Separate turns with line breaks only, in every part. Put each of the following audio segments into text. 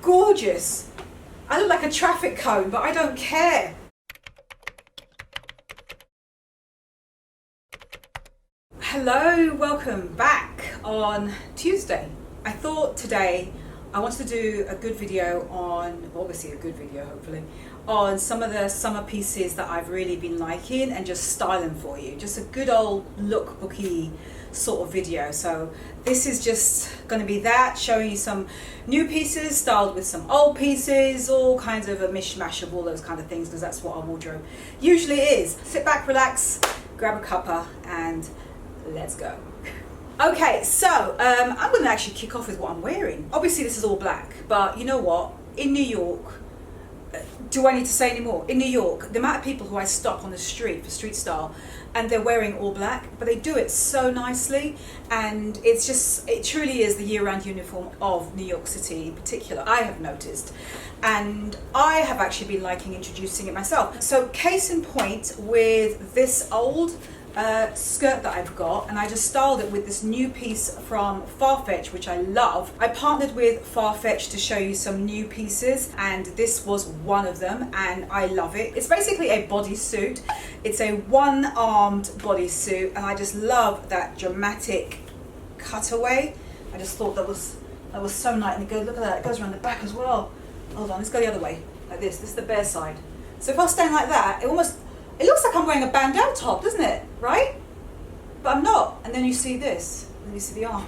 gorgeous. I look like a traffic cone, but I don't care. Hello, welcome back on Tuesday. I thought today I wanted to do a good video on, obviously a good video hopefully, on some of the summer pieces that I've really been liking and just styling for you. Just a good old lookbooky sort of video. So this is just going to be that, showing you some new pieces styled with some old pieces, all kinds of a mishmash of all those kind of things, because that's what our wardrobe usually is. Sit back, relax, grab a cuppa and let's go. Okay, so I'm going to actually kick off with what I'm wearing. Obviously this is all black, but you know what? In New York, do I need to say any more? In New York, the amount of people who I stop on the street for street style and they're wearing all black, but they do it so nicely, and it's just, it truly is the year-round uniform of New York City in particular, I have noticed. And I have actually been liking introducing it myself. So case in point with this old skirt that I've got, and I just styled it with this new piece from FARFETCH, which I love. I partnered with FARFETCH to show you some new pieces, and this was one of them, and I love it. It's basically a bodysuit. It's a one-armed bodysuit, and I just love that dramatic cutaway. I just thought that was so nice. And it goes, look at that, it goes around the back as well. Hold on, let's go the other way, like this. This is the bare side. So if I was standing like that, it looks like I'm wearing a bandeau top, doesn't it? Right? But I'm not. And then you see this, and you see the arm.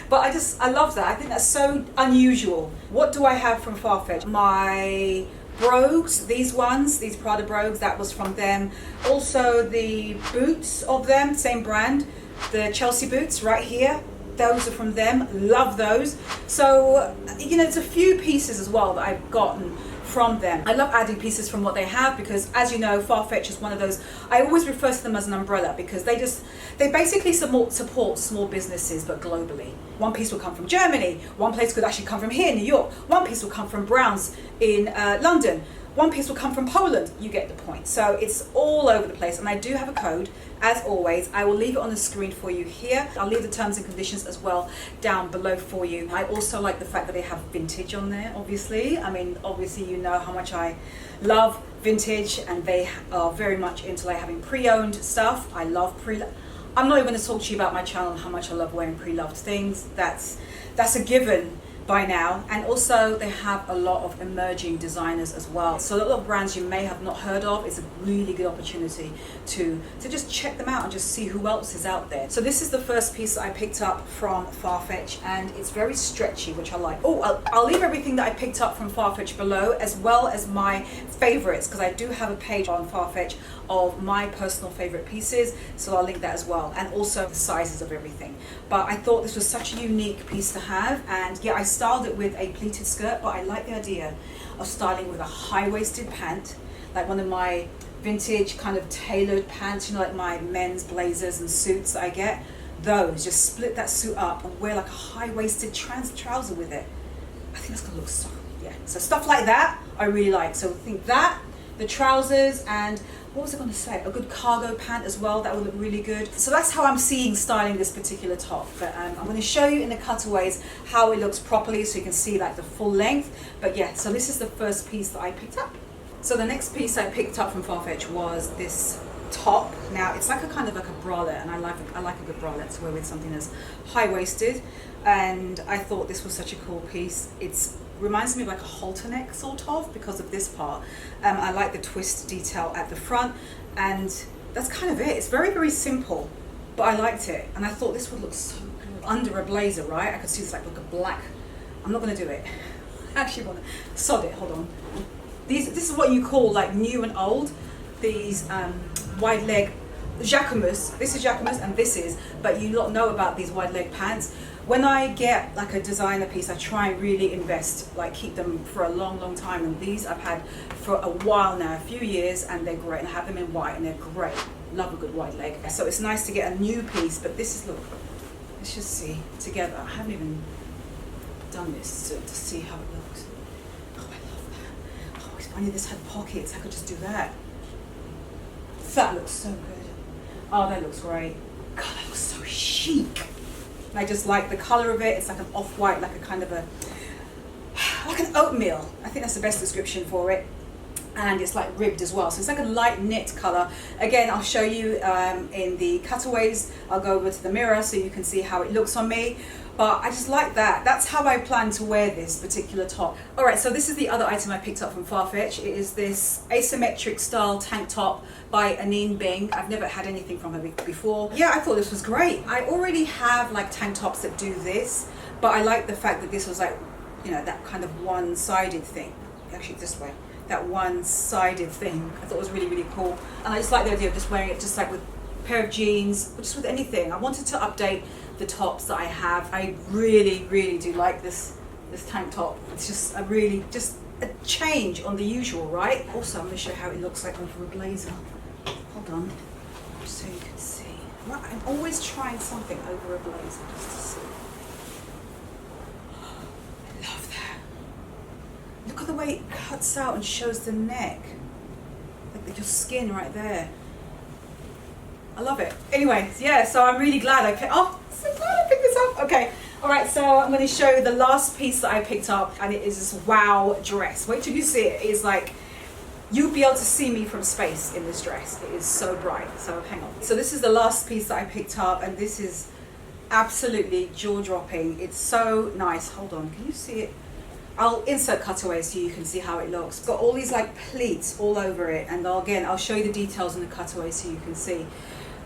But I love that. I think that's so unusual. What do I have from FARFETCH? My brogues, these ones, these Prada brogues, that was from them. Also the boots of them, same brand, the Chelsea boots right here. Those are from them. Love those. So, you know, there's a few pieces as well that I've gotten from them. I love adding pieces from what they have, because as you know, FARFETCH is one of those, I always refer to them as an umbrella, because they basically support small businesses, but globally. One piece will come from Germany, one place could actually come from here, New York, one piece will come from Browns in London, one piece will come from Poland. You get the point. So it's all over the place, and I do have a code, as always. I will leave it on the screen for you here. I'll leave the terms and conditions as well down below for you. I also like the fact that they have vintage on there, obviously. I mean, obviously you know how much I love vintage, and they are very much into like having pre-owned stuff. I love I'm not even going to talk to you about my channel and how much I love wearing pre-loved things. That's a given by now. And also they have a lot of emerging designers as well, so a lot of brands you may have not heard of. It's a really good opportunity to just check them out and just see who else is out there. So this is the first piece that I picked up from FARFETCH, and it's very stretchy, which I like. I'll leave everything that I picked up from FARFETCH below, as well as my favorites, because I do have a page on FARFETCH of my personal favorite pieces, so I'll link that as well, and also the sizes of everything. But I thought this was such a unique piece to have, and yeah, I styled it with a pleated skirt, but I like the idea of styling with a high-waisted pant, like one of my vintage kind of tailored pants, you know, like my men's blazers and suits that I get. Those, just split that suit up and wear like a high-waisted trouser with it. I think that's gonna look so, yeah. So stuff like that I really like. So I think that, the trousers, and what was I going to say? A good cargo pant as well. That would look really good. So that's how I'm seeing styling this particular top. But I'm going to show you in the cutaways how it looks properly, so you can see like the full length. But yeah, so this is the first piece that I picked up. So the next piece I picked up from FARFETCH was this top. Now it's like a kind of like a bralette, and I like a good bralette to wear with something that's high-waisted. And I thought this was such a cool piece. It's reminds me of like a halter neck sort of, because of this part. I like the twist detail at the front, and that's kind of it. It's very, very simple, but I liked it, and I thought this would look so good under a blazer, right? I could see this like a black. I'm not going to do it. I actually want to sod it. Hold on. This is what you call like new and old. These wide leg jacquemus. This is jacquemus, and this is. But you lot know about these wide leg pants. When I get like a designer piece, I try and really invest, like keep them for a long, long time. And these I've had for a while now, a few years, and they're great. And I have them in white, and they're great. Love a good wide leg. So it's nice to get a new piece, but this is, look, let's just see together. I haven't even done this to see how it looks. Oh, I love that. Oh, if only this had pockets, I could just do that. That looks so good. Oh, that looks great. God, that looks so chic. I just like the color of it. It's like an off-white, like a kind of a like an oatmeal. I think that's the best description for it. And it's like ribbed as well, so it's like a light knit color. Again, I'll show you in the cutaways. I'll go over to the mirror so you can see how it looks on me. But I just like that. That's how I plan to wear this particular top. All right, so this is the other item I picked up from FARFETCH. It is this asymmetric style tank top by Anine Bing. I've never had anything from her before. Yeah, I thought this was great. I already have like tank tops that do this, but I like the fact that this was like, you know, that kind of one-sided thing. Actually, this way. That one-sided thing. I thought it was really, really cool. And I just like the idea of just wearing it just like with a pair of jeans, or just with anything. I wanted to update the tops that I have. I really, really do like this tank top. It's just a change on the usual, right? Also, I'm going to show you how it looks like over a blazer. Hold on, just so you can see. I'm always trying something over a blazer just to see. I love that. Look at the way it cuts out and shows the neck. Like your skin right there. I love it. Anyway, yeah, so I'm really glad I picked this up. Okay, all right, so I'm going to show you the last piece that I picked up, and it is this wow dress. Wait till you see it. It's like, you'll be able to see me from space in this dress. It is so bright, so hang on. So this is the last piece that I picked up, and this is absolutely jaw-dropping. It's so nice. Hold on, can you see it? I'll insert cutaways so you can see how it looks. It's got all these like pleats all over it, and I'll show you the details in the cutaways so you can see.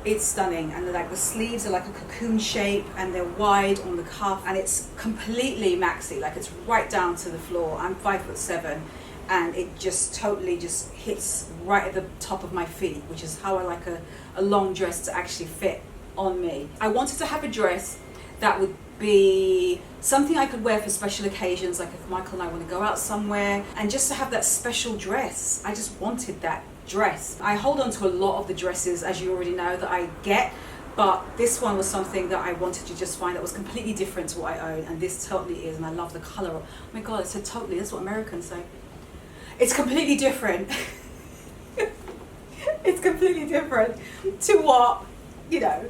It's stunning, and like the sleeves are like a cocoon shape, and they're wide on the cuff, and it's completely maxi, like it's right down to the floor. I'm 5'7", and it just totally just hits right at the top of my feet, which is how I like a long dress to actually fit on me. I wanted to have a dress that would be something I could wear for special occasions, like if Michael and I want to go out somewhere, and just to have that special dress. I just wanted that dress. I hold on to a lot of the dresses, as you already know, that I get, but this one was something that I wanted to just find that was completely different to what I own, and this totally is, and I love the color. Oh my god, I said totally, that's what Americans say. It's completely different. It's completely different to what, you know,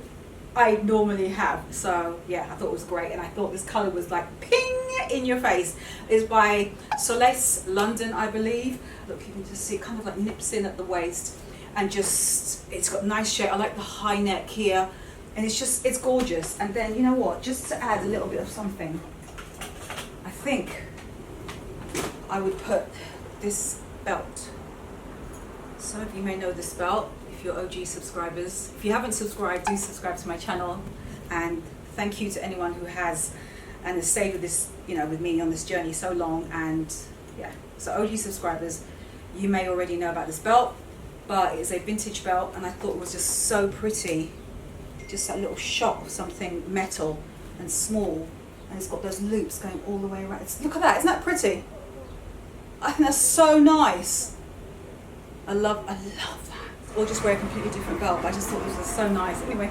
I normally have. So yeah, I thought it was great, and I thought this color was like ping in your face. It's by Solace London, I believe. Look, you can just see it kind of like nips in at the waist, and just it's got nice shape. I like the high neck here, and it's gorgeous. And then you know what, just to add a little bit of something, I think I would put this belt. Some of you may know this belt if you're OG subscribers. If you haven't subscribed, do subscribe to my channel, and thank you to anyone who has and has stayed with this, you know, with me on this journey so long. And yeah, so OG subscribers, you may already know about this belt, but it's a vintage belt, and I thought it was just so pretty. Just that little shot of something metal and small, and it's got those loops going all the way around. Look at that, isn't that pretty? I think that's so nice. I love that. Or just wear a completely different belt, but I just thought this was so nice. Anyway,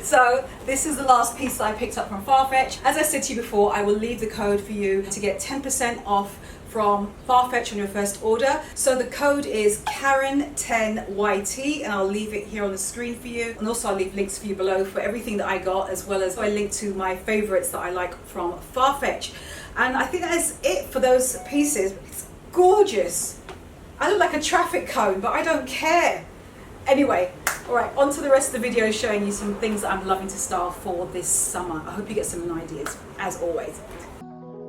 so this is the last piece that I picked up from FARFETCH. As I said to you before, I will leave the code for you to get 10% off from FARFETCH on your first order. So the code is Karen10YT, and I'll leave it here on the screen for you. And also I'll leave links for you below for everything that I got, as well as I link to my favorites that I like from FARFETCH. And I think that is it for those pieces. It's gorgeous. I look like a traffic cone, but I don't care. Anyway, all right, on to the rest of the video, showing you some things that I'm loving to style for this summer. I hope you get some ideas, as always.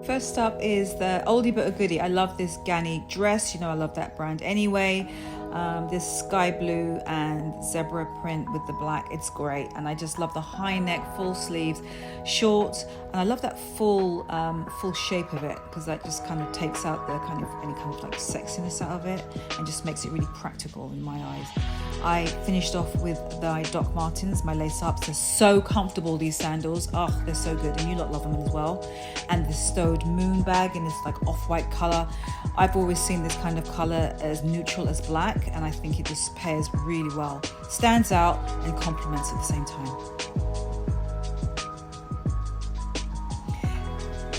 First up is the oldie but a goodie. I love this Ganni dress. You know I love that brand anyway. This sky blue and zebra print with the black, it's great. And I just love the high neck, full sleeves, short, and I love that full shape of it, because that just kind of takes out the kind of any kind of like sexiness out of it, and just makes it really practical in my eyes. I finished off with the Doc Martens, my lace ups. They're so comfortable, these sandals. Oh, they're so good, and you lot love them as well. And the stowed moon bag in this like off-white color. I've always seen this kind of color as neutral as black, and I think it just pairs really well. Stands out and complements at the same time.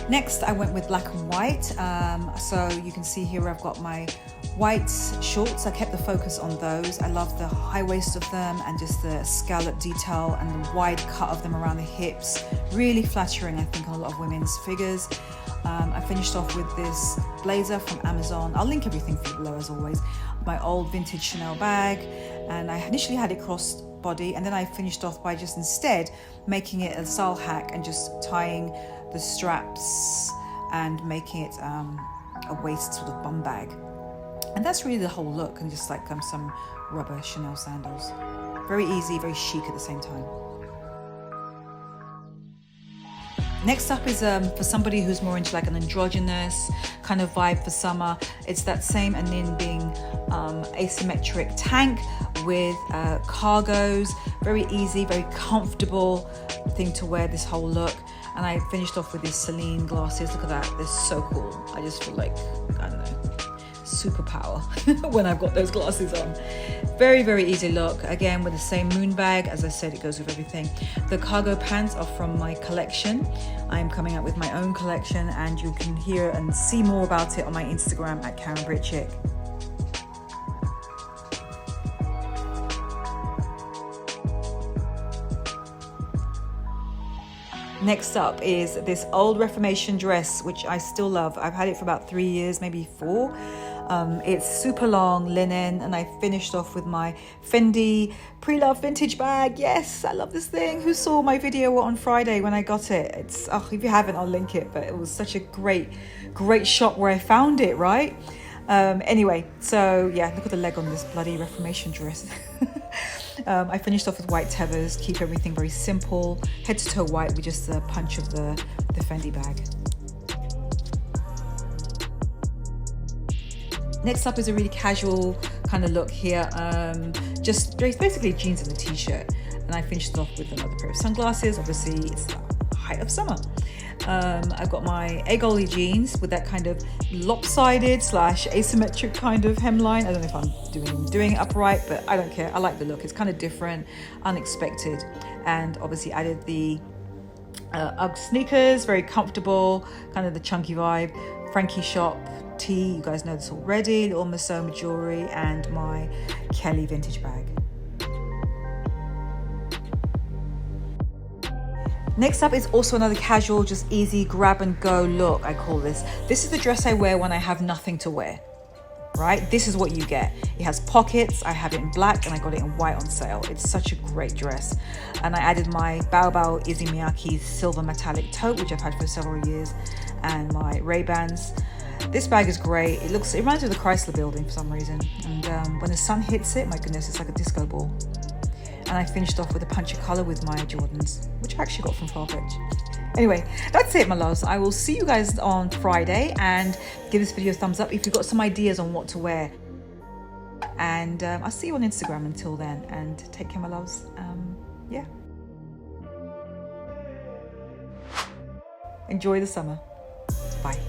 Next, I went with black and white. So you can see here I've got my white shorts. I kept the focus on those. I love the high waist of them, and just the scallop detail and the wide cut of them around the hips. Really flattering, I think, on a lot of women's figures. I finished off with this blazer from Amazon. I'll link everything for you below as always. My old vintage Chanel bag, and I initially had it crossed body, and then I finished off by just instead making it a style hack and just tying the straps and making it a waist sort of bum bag. And that's really the whole look, and just like some rubber Chanel sandals. Very easy, very chic at the same time. Next up is for somebody who's more into like an androgynous kind of vibe for summer. It's that same Anin Bing asymmetric tank with cargos. Very easy, very comfortable thing to wear this whole look. And I finished off with these Celine glasses. Look at that, they're so cool. I just feel like, I don't know, superpower when I've got those glasses on. Very, very easy look. Again, with the same moon bag. As I said, it goes with everything. The cargo pants are from my collection. I'm coming out with my own collection, and you can hear and see more about it on my Instagram at KarenBritChick. Next up is this old Reformation dress, which I still love. I've had it for about 3 years, maybe 4. It's super long linen, and I finished off with my Fendi pre-loved vintage bag. Yes, I love this thing. Who saw my video on Friday when I got it? It's if you haven't, I'll link it, but it was such a great shop where I found it, right? Anyway, so yeah, look at the leg on this bloody Reformation dress. I finished off with white tethers, keep everything very simple, head to toe white with just the punch of the Fendi bag. Next up is a really casual kind of look here, just basically jeans and a t-shirt, and I finished off with another pair of sunglasses. Obviously it's the height of summer. I've got my Omgggg jeans with that kind of lopsided / asymmetric kind of hemline. I don't know if I'm doing it upright, but I don't care. I like the look. It's kind of different, unexpected, and obviously added the Ugg sneakers, very comfortable, kind of the chunky vibe. Frankie Shop tee, you guys know this already. Little Masoma jewelry, and my Kelly vintage bag. Next up is also another casual, just easy grab and go look, I call this. This is the dress I wear when I have nothing to wear, right? This is what you get. It has pockets. I have it in black, and I got it in white on sale. It's such a great dress. And I added my Bao Izzy Miyake silver metallic tote, which I've had for several years, and my Ray-Bans. This bag is great. It reminds me of the Chrysler building for some reason. And when the sun hits it, my goodness, it's like a disco ball. And I finished off with a punch of color with my Jordans, which I actually got from FARFETCH. Anyway, that's it, my loves. I will see you guys on Friday, and give this video a thumbs up if you've got some ideas on what to wear. And I'll see you on Instagram until then, and take care, my loves. Yeah. Enjoy the summer. Bye.